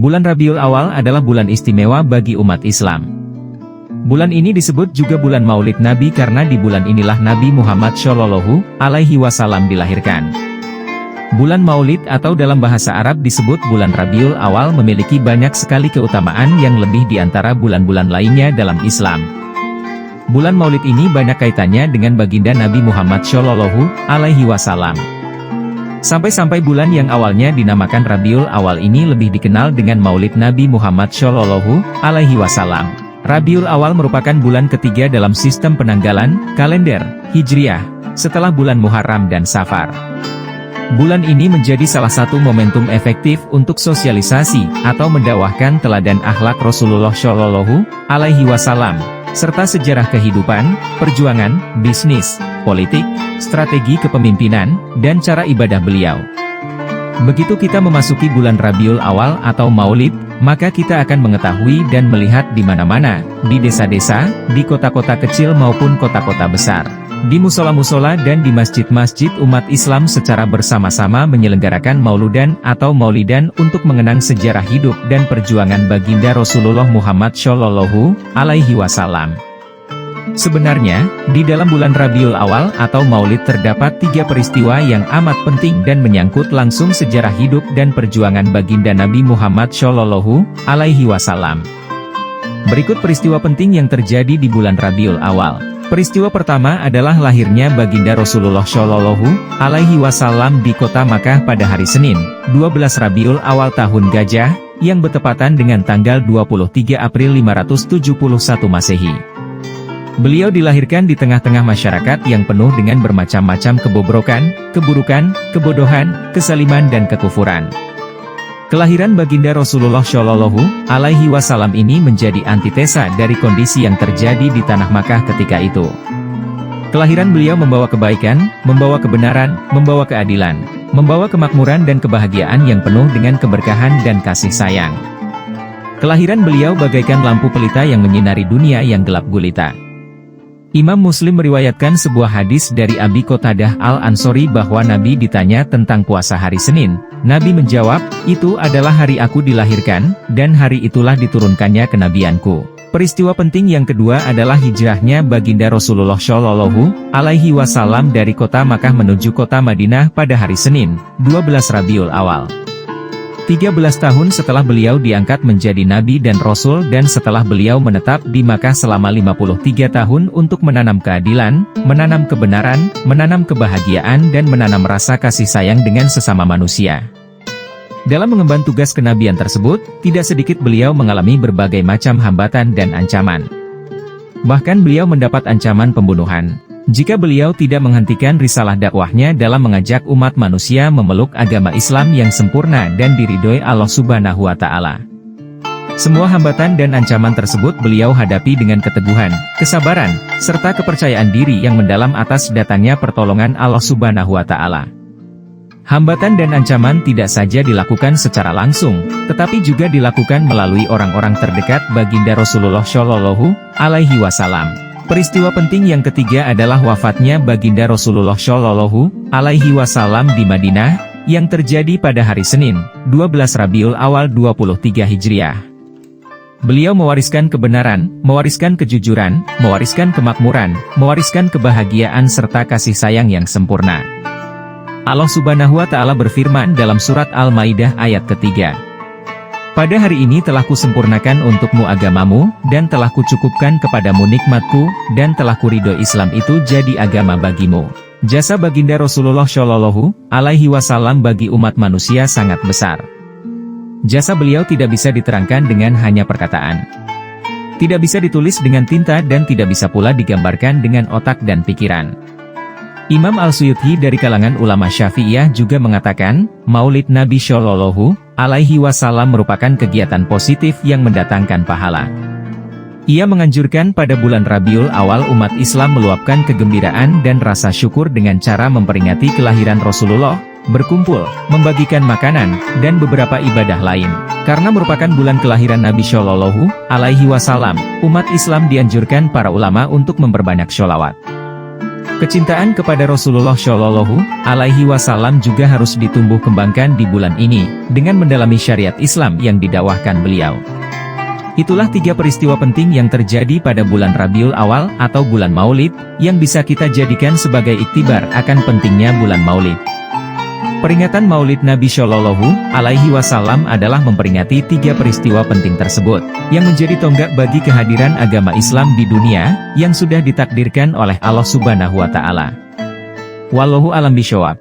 Bulan Rabiul Awal adalah bulan istimewa bagi umat Islam. Bulan ini disebut juga bulan Maulid Nabi karena di bulan inilah Nabi Muhammad Shallallahu Alaihi Wasallam dilahirkan. Bulan Maulid atau dalam bahasa Arab disebut bulan Rabiul Awal memiliki banyak sekali keutamaan yang lebih di antara bulan-bulan lainnya dalam Islam. Bulan Maulid ini banyak kaitannya dengan baginda Nabi Muhammad Shallallahu Alaihi Wasallam. Sampai-sampai bulan yang awalnya dinamakan Rabiul Awal ini lebih dikenal dengan Maulid Nabi Muhammad Shallallahu Alaihi Wasallam. Rabiul Awal merupakan bulan ketiga dalam sistem penanggalan kalender Hijriah, setelah bulan Muharram dan Safar. Bulan ini menjadi salah satu momentum efektif untuk sosialisasi atau mendakwahkan teladan akhlak Rasulullah Shallallahu Alaihi Wasallam, serta sejarah kehidupan, perjuangan, bisnis, politik, strategi kepemimpinan, dan cara ibadah beliau. Begitu kita memasuki bulan Rabiul Awal atau Maulid, maka kita akan mengetahui dan melihat di mana-mana, di desa-desa, di kota-kota kecil maupun kota-kota besar, di musola-musola dan di masjid-masjid umat Islam secara bersama-sama menyelenggarakan mauludan atau maulidan untuk mengenang sejarah hidup dan perjuangan baginda Rasulullah Muhammad Shallallahu Alaihi Wasallam. Sebenarnya, di dalam bulan Rabiul Awal atau Maulid terdapat 3 peristiwa yang amat penting dan menyangkut langsung sejarah hidup dan perjuangan baginda Nabi Muhammad Shallallahu Alaihi Wasallam. Berikut peristiwa penting yang terjadi di bulan Rabiul Awal. Peristiwa pertama adalah lahirnya baginda Rasulullah Shallallahu Alaihi Wasallam di kota Makkah pada hari Senin, 12 Rabiul Awal tahun Gajah, yang bertepatan dengan tanggal 23 April 571 Masehi. Beliau dilahirkan di tengah-tengah masyarakat yang penuh dengan bermacam-macam kebobrokan, keburukan, kebodohan, kesaliman dan kekufuran. Kelahiran baginda Rasulullah Shallallahu Alaihi Wasallam ini menjadi antitesa dari kondisi yang terjadi di tanah Makkah ketika itu. Kelahiran beliau membawa kebaikan, membawa kebenaran, membawa keadilan, membawa kemakmuran dan kebahagiaan yang penuh dengan keberkahan dan kasih sayang. Kelahiran beliau bagaikan lampu pelita yang menyinari dunia yang gelap gulita. Imam Muslim meriwayatkan sebuah hadis dari Abi Qatadah Al-Ansori bahwa Nabi ditanya tentang puasa hari Senin. Nabi menjawab, "Itu adalah hari aku dilahirkan, dan hari itulah diturunkannya kenabianku." Peristiwa penting yang kedua adalah hijrahnya baginda Rasulullah Shallallahu Alaihi Wasallam dari kota Makkah menuju kota Madinah pada hari Senin, 12 Rabiul Awal. 13 tahun setelah beliau diangkat menjadi Nabi dan Rasul dan setelah beliau menetap di Makkah selama 53 tahun untuk menanam keadilan, menanam kebenaran, menanam kebahagiaan dan menanam rasa kasih sayang dengan sesama manusia. Dalam mengemban tugas kenabian tersebut, tidak sedikit beliau mengalami berbagai macam hambatan dan ancaman. Bahkan beliau mendapat ancaman pembunuhan jika beliau tidak menghentikan risalah dakwahnya dalam mengajak umat manusia memeluk agama Islam yang sempurna dan diridhoi Allah Subhanahu wa Ta'ala. Semua hambatan dan ancaman tersebut beliau hadapi dengan keteguhan, kesabaran, serta kepercayaan diri yang mendalam atas datangnya pertolongan Allah Subhanahu wa Ta'ala. Hambatan dan ancaman tidak saja dilakukan secara langsung, tetapi juga dilakukan melalui orang-orang terdekat baginda Rasulullah Shallallahu Alaihi Wasallam. Peristiwa penting yang ketiga adalah wafatnya baginda Rasulullah Shallallahu Alaihi Wasallam di Madinah, yang terjadi pada hari Senin, 12 Rabiul Awal 23 Hijriah. Beliau mewariskan kebenaran, mewariskan kejujuran, mewariskan kemakmuran, mewariskan kebahagiaan serta kasih sayang yang sempurna. Allah Subhanahu wa Ta'ala berfirman dalam surat Al-Maidah ayat ketiga. "Pada hari ini telah kusempurnakan untukmu agamamu, dan telah kucukupkan kepadamu nikmatku, dan telah kuridhoi Islam itu jadi agama bagimu." Jasa baginda Rasulullah Shallallahu Alaihi Wasallam bagi umat manusia sangat besar. Jasa beliau tidak bisa diterangkan dengan hanya perkataan. Tidak bisa ditulis dengan tinta dan tidak bisa pula digambarkan dengan otak dan pikiran. Imam Al-Suyuti dari kalangan ulama Syafi'iyah juga mengatakan, Maulid Nabi Shallallahu Alaihi Wasallam merupakan kegiatan positif yang mendatangkan pahala. Ia menganjurkan pada bulan Rabiul Awal umat Islam meluapkan kegembiraan dan rasa syukur dengan cara memperingati kelahiran Rasulullah, berkumpul, membagikan makanan, dan beberapa ibadah lain. Karena merupakan bulan kelahiran Nabi Shallallahu Alaihi Wasallam, umat Islam dianjurkan para ulama untuk memperbanyak sholawat. Kecintaan kepada Rasulullah Shallallahu Alaihi Wasallam juga harus ditumbuh kembangkan di bulan ini, dengan mendalami syariat Islam yang didakwahkan beliau. Itulah 3 peristiwa penting yang terjadi pada bulan Rabiul Awal atau bulan Maulid, yang bisa kita jadikan sebagai iktibar akan pentingnya bulan Maulid. Peringatan Maulid Nabi Shallallahu Alaihi Wasallam adalah memperingati 3 peristiwa penting tersebut, yang menjadi tonggak bagi kehadiran agama Islam di dunia, yang sudah ditakdirkan oleh Allah Subhanahu wa Ta'ala. Wallahu a'lam bishawab.